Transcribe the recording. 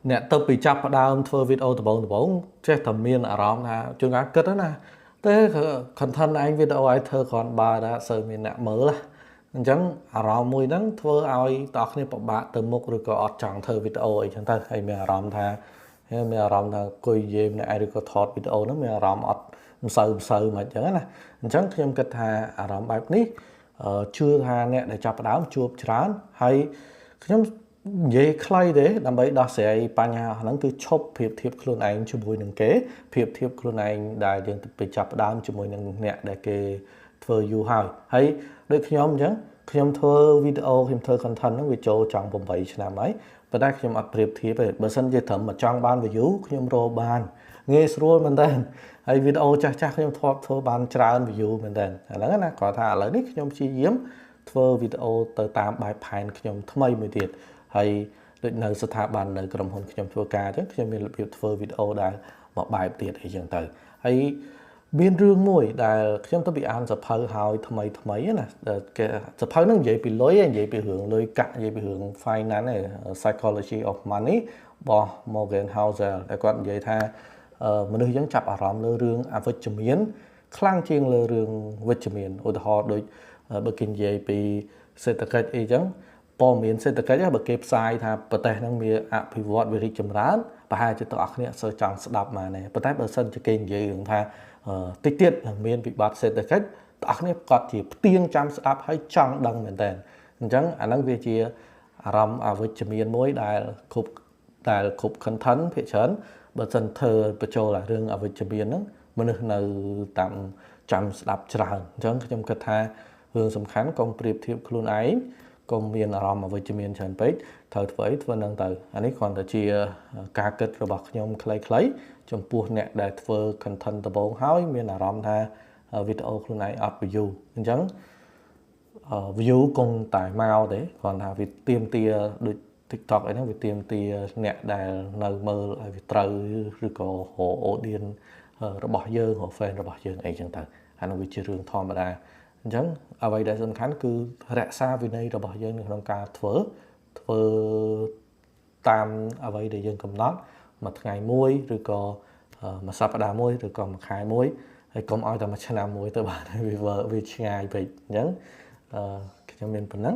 nè tập bị chập vào đào thưa video từ bóng che thầm miên ở đó là chương á kết đó nè thế khẩn thân anh video ấy thơ còn bà đã sợ miền nè mở là chẳng ở đó mùi nắng thưa ai tao này bọn bạn từ một rồi có chẳng thơ video ấy chẳng ta hay mình ở đó tha hay mình ở đó là coi gì này ai được có thọt video nó mình ở đó sờ mà chẳng nè chẳng khi em kết hà ở đó bài ní chưa hà nè để chập đáo chụp chán hay khi vậy khai đấy làm vậy đó sẽ bà nhà nó cứ chụp phiệp thiệpខ្លួនឯងជាមួយនឹងគេphiệp thiệpខ្លួនឯងដែលយើងទៅចាប់ដើមជាមួយនឹងអ្នកដែលគេធ្វើយូរហើយដូចខ្ញុំអញ្ចឹងខ្ញុំធ្វើវីដេអូខ្ញុំធ្វើ content ហ្នឹងវាចូលចង់8ឆ្នាំហើយប៉ុន្តែខ្ញុំអត់ប្រៀបធៀបទេបើសិនជាត្រឹមមកចង់បាន view ខ្ញុំរកបានងាយស្រួលមែនតើហើយវីដេអូចាស់ខ្ញុំធ្វើបានច្រើន view មែនតើឥឡូវណាគាត់ថាឥឡូវនេះខ្ញុំព្យាយាមធ្វើវីដេអូទៅតាមបែបផែនខ្ញុំថ្មីមួយទៀតហើយដូចនៅស្ថាប័ននៅក្រុមហ៊ុនខ្ញុំធ្វើការអញ្ចឹងខ្ញុំមានរបៀបធ្វើវីដេអូដែលមកបែបទៀតអីចឹងទៅហើយមានរឿងមួយដែលខ្ញុំទៅពីអានសភៅហើយថ្មីណាគេសភៅហ្នឹងនិយាយពីលុយនិយាយពីរឿងលុយកាក់និយាយពីរឿង finance ឯ psychology of money របស់ Morgan Housel ដែលគាត់និយាយថាមនុស្សយើងចាប់អារម្មណ៍លើរឿងអវិជ្ជមានខ្លាំងជាងលើរឿងវិជ្ជមានឧទាហរណ៍ដូចបើគេនិយាយពីសេដ្ឋកិច្ចអីចឹងព័ត៌មានសេដ្ឋកិច្ចបើគេផ្សាយថាប្រទេសហ្នឹងវាអភិវឌ្ឍវារីកចម្រើនប្រហែលជាទាំងអស់គ្នាសូវចង់ស្ដាប់មកណែប៉ុន្តែបើសិនជាគេនិយាយរឿងថាតិចទៀតនឹងមានវិបត្តិសេដ្ឋកិច្ចទាំងអស់គ្នាក៏ជាផ្ទៀងចាំស្ដាប់ហើយចង់ដឹងមែនតើអញ្ចឹងអាហ្នឹងវាជាអារម្មណ៍អវិជ្ជមានមួយដែលគ្រប់ content ភាគច្រើនបើសិនធ្វើបញ្ចូលរឿងអវិជ្ជមានហ្នឹងមនុស្សនៅតាមចាំស្ដាប់ច្រើនអញ្ចឹងខ្ញុំគិតថារឿងសំខាន់កុំប្រៀបធៀបខ្លួនឯងកុំមានអារម្មណ៍អវិជ្ជមានច្រើនពេកត្រូវធ្វើអីធ្វើនឹងទៅអានេះគ្រាន់តែជាការគិតរបស់ខ្ញុំខ្លីៗចំពោះអ្នកដែលធ្វើ content ដំបូងហើយមានអារម្មណ៍ថាវីដេអូខ្លួនឯងអត់ view អញ្ចឹងview គង់តែមកទេគ្រាន់ថាវាទៀមទាដូច TikTok អីហ្នឹងវាទៀមទាអ្នកដែលនៅមើលឲ្យវាត្រូវឬក៏រក audience របស់យើងរក fan របស់យើងអីចឹងទៅអានោះវាជារឿងធម្មតាអញ្ចឹងអ្វីដែលសំខាន់គឺរក្សាវិន័យរបស់យើងនៅក្នុងការធ្វើតាមអ្វីដែលយើងកំណត់មួយថ្ងៃមួយឬក៏មួយសប្តាហ៍មួយឬក៏មួយខែមួយហើយកុំឲ្យតែមួយឆ្នាំមួយទៅបានវាឆ្ងាយពេកអញ្ចឹងខ្ញុំមានប៉ុណ្ណឹង